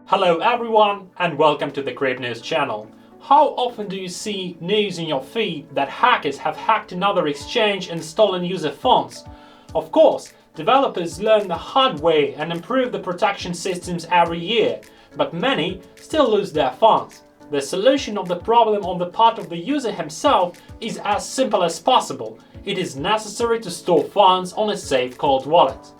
Hello everyone and welcome to the CrypNews channel. How often do you see news in your feed that hackers have hacked another exchange and stolen user funds? Of course, developers learn the hard way and improve the protection systems every year, but many still lose their funds. The solution of the problem on the part of the user himself is as simple as possible. It is necessary to store funds on a safe cold wallet.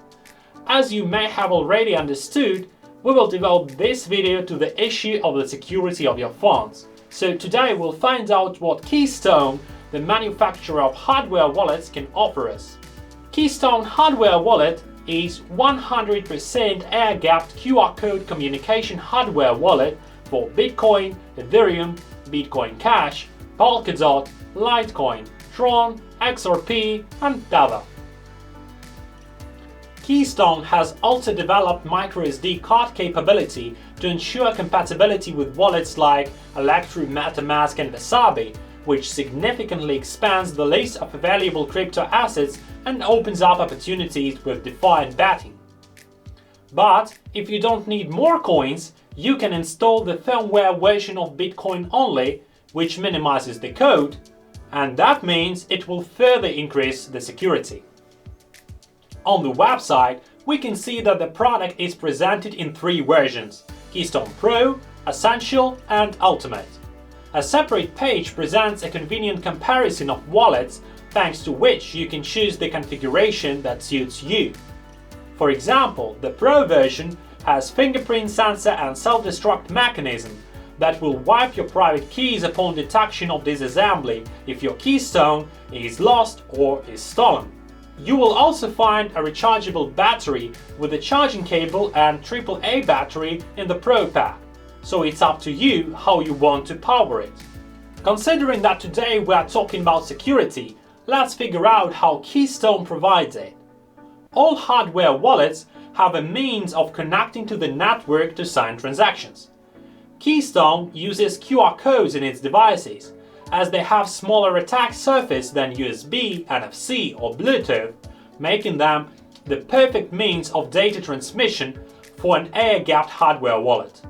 As you may have already understood, we will devote this video to the issue of the security of your funds. So today we'll find out what Keystone, the manufacturer of hardware wallets, can offer us. Keystone Hardware Wallet is 100% air-gapped QR code communication hardware wallet for Bitcoin, Ethereum, Bitcoin Cash, Polkadot, Litecoin, Tron, XRP, and Tether. Keystone has also developed microSD card capability to ensure compatibility with wallets like Electrum, MetaMask, and Wasabi, which significantly expands the list of available crypto assets and opens up opportunities with DeFi and betting. But if you don't need more coins, you can install the firmware version of Bitcoin only, which minimizes the code, and that means it will further increase the security. On the website, we can see that the product is presented in three versions: Keystone Pro, Essential, and Ultimate. A separate page presents a convenient comparison of wallets, thanks to which you can choose the configuration that suits you. For example, the Pro version has fingerprint sensor and self-destruct mechanism that will wipe your private keys upon detection of disassembly if your keystone is lost or is stolen. You will also find a rechargeable battery with a charging cable and AAA battery in the Pro pack, so it's up to you how you want to power it. Considering that today we are talking about security, let's figure out how Keystone provides it. All hardware wallets have a means of connecting to the network to sign transactions. Keystone uses QR codes in its devices, as they have smaller attack surface than USB, NFC, or Bluetooth, making them the perfect means of data transmission for an air-gapped hardware wallet.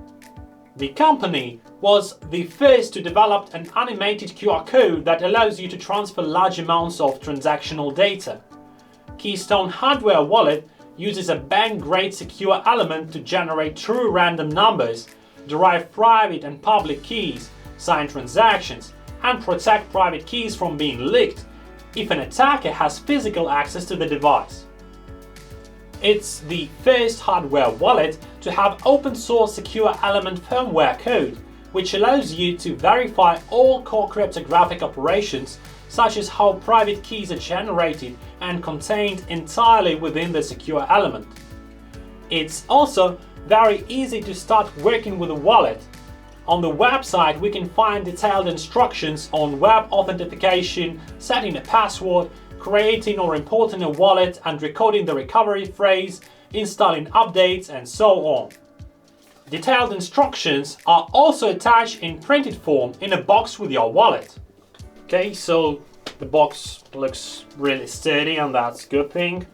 The company was the first to develop an animated QR code that allows you to transfer large amounts of transactional data. Keystone Hardware Wallet uses a bank-grade secure element to generate true random numbers, derive private and public keys, sign transactions, and protect private keys from being leaked if an attacker has physical access to the device. It's the first hardware wallet to have open-source secure element firmware code, which allows you to verify all core cryptographic operations, such as how private keys are generated and contained entirely within the secure element. It's also very easy to start working with a wallet. On the website, we can find detailed instructions on web authentication, setting a password, creating or importing a wallet and recording the recovery phrase, installing updates, and so on. Detailed instructions are also attached in printed form in a box with your wallet. Okay, so the box looks really sturdy, and that's a good thing.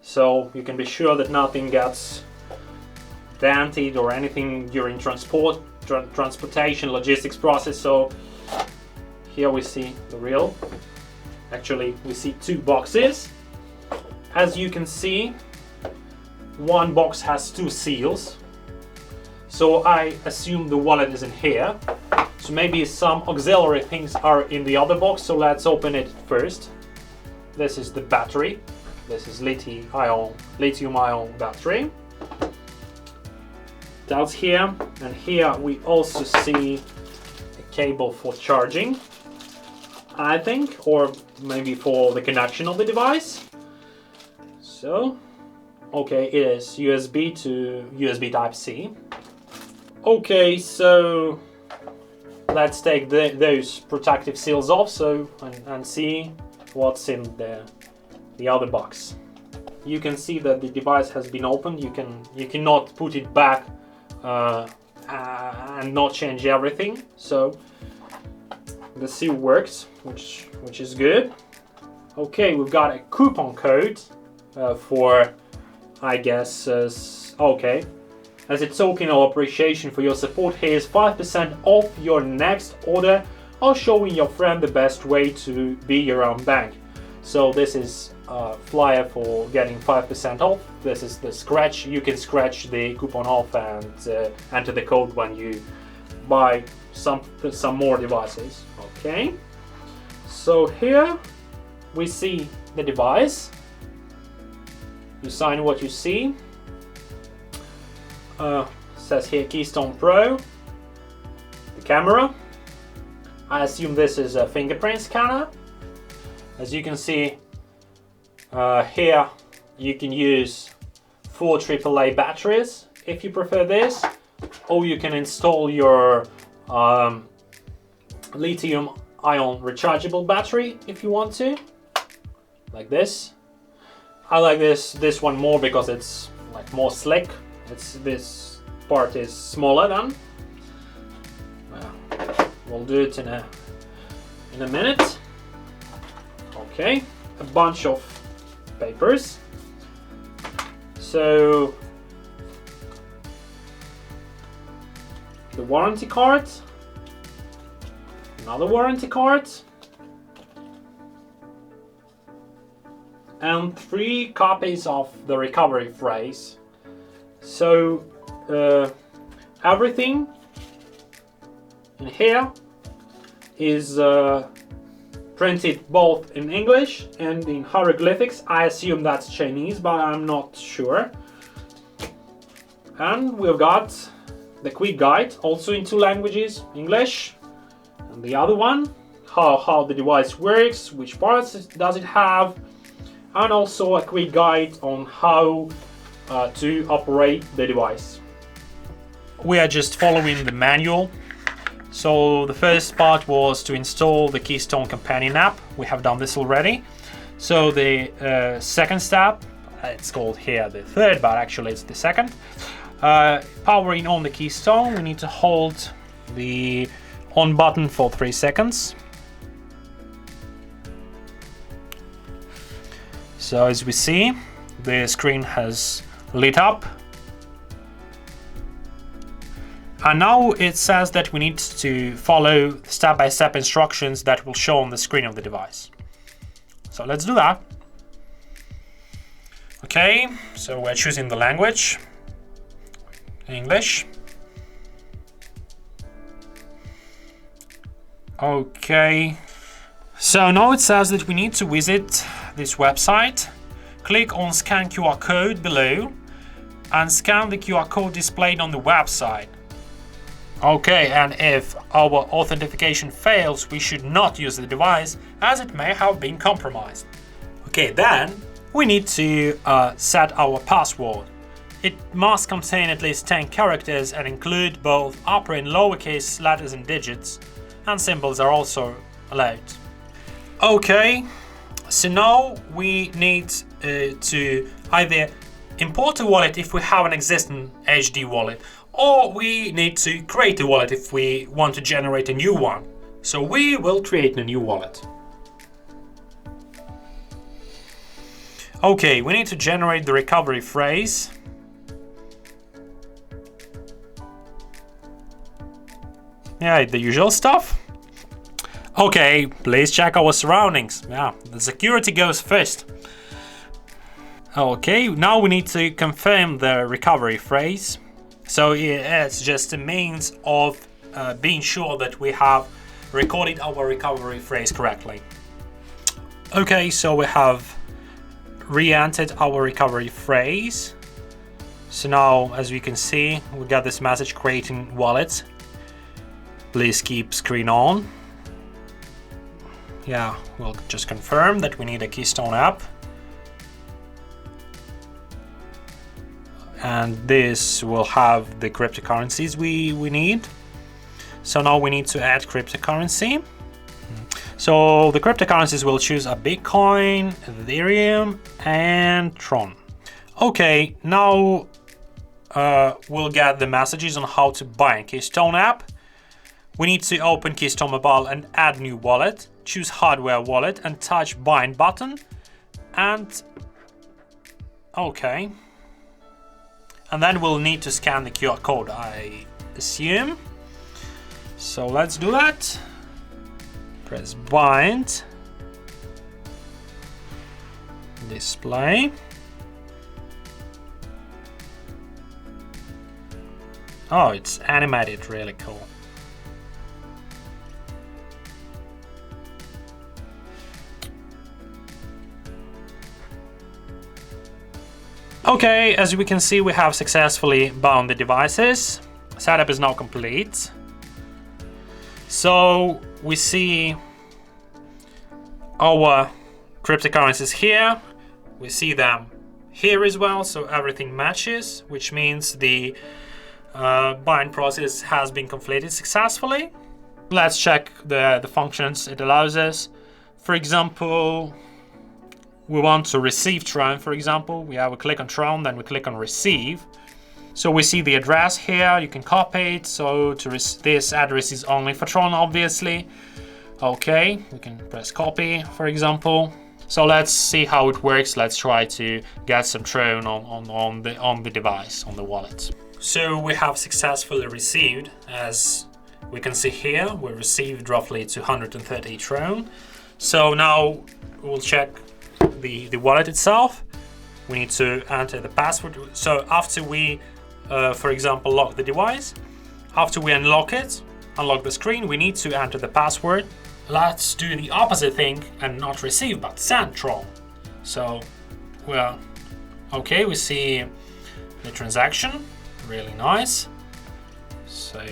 So you can be sure that nothing gets dented or anything during transportation logistics process. So here we see the real. Actually, we see two boxes. As you can see, one box has two seals. So I assume the wallet is in here. So maybe some auxiliary things are in the other box. So let's open it first. This is the battery. This is lithium-ion battery. That's here, and here we also see a cable for charging, I think, or maybe for the connection of the device. So, okay, it is USB to USB Type-C. Okay, so let's take those protective seals off and see what's in the other box. You can see that the device has been opened. You cannot put it back and not change everything. So let's see what works, which is good. Okay, we've got a coupon code for, I guess, okay. As a token of appreciation for your support, here's 5% off your next order, or showing your friend the best way to be your own bank. So this is a flyer for getting 5% off. This is the scratch. You can scratch the coupon off and enter the code when you buy some more devices. Okay. So here we see the device. You sign what you see. Says here Keystone Pro. The camera. I assume this is a fingerprint scanner. As you can see here, you can use 4 AAA batteries if you prefer this, or you can install your lithium-ion rechargeable battery if you want to, like this. I like this one more because it's like more slick. This part is smaller than. Well, we'll do it in a minute. Okay, a bunch of papers. So the warranty card, another warranty card, and 3 copies of the recovery phrase. So everything in here is printed both in English and in hieroglyphics. I assume that's Chinese, but I'm not sure. And we've got the quick guide, also in 2 languages, English and the other one, how the device works, which parts does it have, and also a quick guide on how to operate the device. We are just following the manual. So the first part was to install the Keystone companion app. We have done this already. So the second step, it's called here the third, but actually it's the second. Powering on the Keystone, we need to hold the on button for 3 seconds. So as we see, the screen has lit up. And now it says that we need to follow step-by-step instructions that will show on the screen of the device. So let's do that. Okay, so we're choosing the language, English. Okay, so now it says that we need to visit this website. Click on scan QR code below and scan the QR code displayed on the website. Okay, and if our authentication fails, we should not use the device as it may have been compromised. Okay, then we need to set our password. It must contain at least 10 characters and include both upper and lowercase letters and digits, and symbols are also allowed. Okay, so now we need to either import a wallet if we have an existing HD wallet, or we need to create a wallet if we want to generate a new one. So we will create a new wallet. Okay, we need to generate the recovery phrase. Yeah, the usual stuff. Okay, please check our surroundings. Yeah, the security goes first. Okay, now we need to confirm the recovery phrase. So it's just a means of being sure that we have recorded our recovery phrase correctly. Okay, so we have re-entered our recovery phrase. So now, as we can see, we got this message creating wallet. Please keep screen on. Yeah, we'll just confirm that we need a Keystone app. And this will have the cryptocurrencies we need. So now we need to add cryptocurrency. So the cryptocurrencies will choose a Bitcoin, Ethereum, and Tron. Okay, now we'll get the messages on how to bind Keystone app. We need to open Keystone Mobile and add new wallet, choose Hardware Wallet and touch bind button, and okay. And then we'll need to scan the QR code, I assume. So let's do that. Press bind. Display. Oh, it's animated, really cool. Okay, as we can see, we have successfully bound the devices. Setup is now complete. So we see our cryptocurrencies here. We see them here as well, so everything matches, which means the bind process has been completed successfully. Let's check the functions it allows us. For example, we want to receive Tron, for example. We have a click on Tron, then we click on receive. So we see the address here, you can copy it. So this address is only for Tron, obviously. Okay, we can press copy, for example. So let's see how it works. Let's try to get some Tron on the device, on the wallet. So we have successfully received, as we can see here, we received roughly 230 Tron. So now we'll check the wallet itself. We need to enter the password. So after we, for example, lock the device, after we unlock the screen, we need to enter the password. Let's do the opposite thing and not receive but send Tron. So, well, okay, we see the transaction, really nice. So,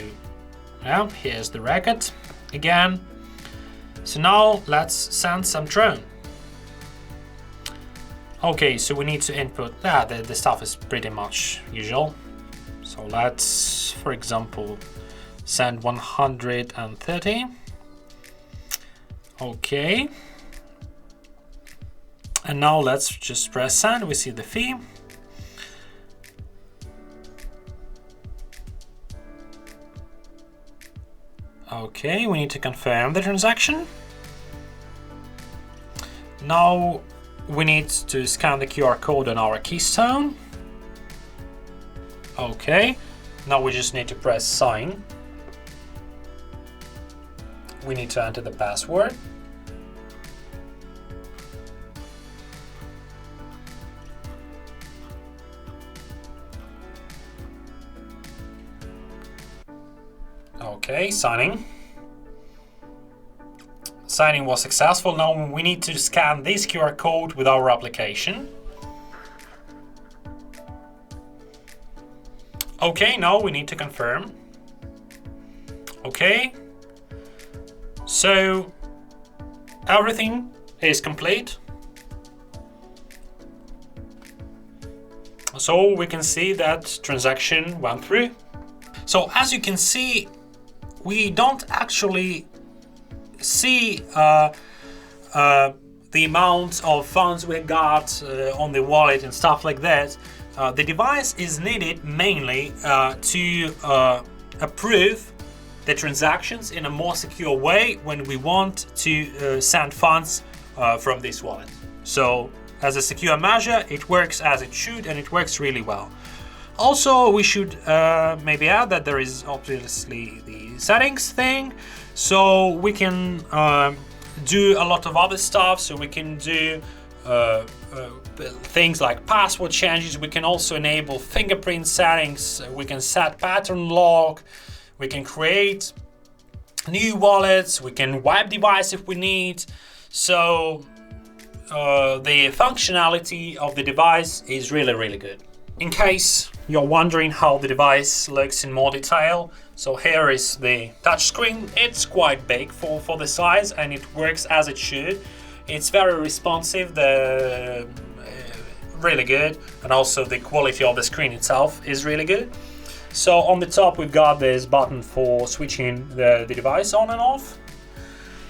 yeah, here's the record again. So now let's send some Tron. Okay, so we need to input, the stuff is pretty much usual. So let's, for example, send 130. Okay. And now let's just press send, we see the fee. Okay, we need to confirm the transaction. Now we need to scan the QR code on our Keystone. Okay, now we just need to press sign. We need to enter the password. Okay, signing. Signing was successful. Now we need to scan this QR code with our application. Okay, now we need to confirm. Okay. So everything is complete. So we can see that transaction went through. So as you can see, we don't actually see the amount of funds we got on the wallet and stuff like that. The device is needed mainly to approve the transactions in a more secure way when we want to send funds from this wallet. So as a secure measure, it works as it should, and it works really well. Also, we should maybe add that there is obviously the settings thing, so we can do a lot of other stuff. So we can do things like password changes. We can also enable fingerprint settings. We can set pattern lock. We can create new wallets. We can wipe device if we need. So the functionality of the device is really good. In case you're wondering how the device looks in more detail, so here is the touchscreen. It's quite big for the size, and it works as it should. It's very responsive, really good, and also the quality of the screen itself is really good. So on the top we've got this button for switching the device on and off.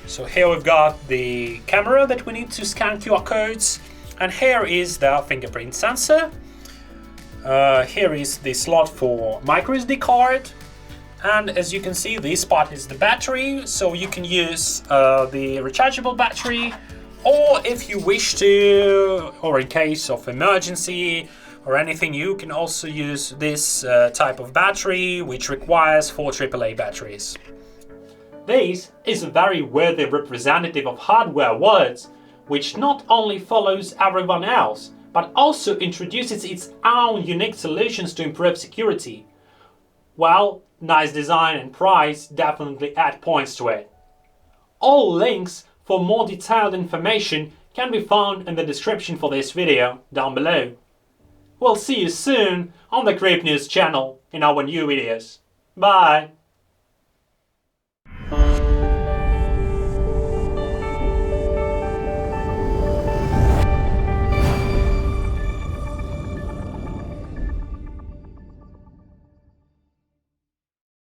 So here we've got the camera that we need to scan QR codes, and here is the fingerprint sensor. Here is the slot for microSD card, and as you can see, this part is the battery, so you can use the rechargeable battery, or if you wish to, or in case of emergency or anything, you can also use this type of battery, which requires 4 AAA batteries. This is a very worthy representative of hardware wallets, which not only follows everyone else, but also introduces its own unique solutions to improve security. Well, nice design and price definitely add points to it. All links for more detailed information can be found in the description for this video down below. We'll see you soon on the CrypNews channel in our new videos. Bye!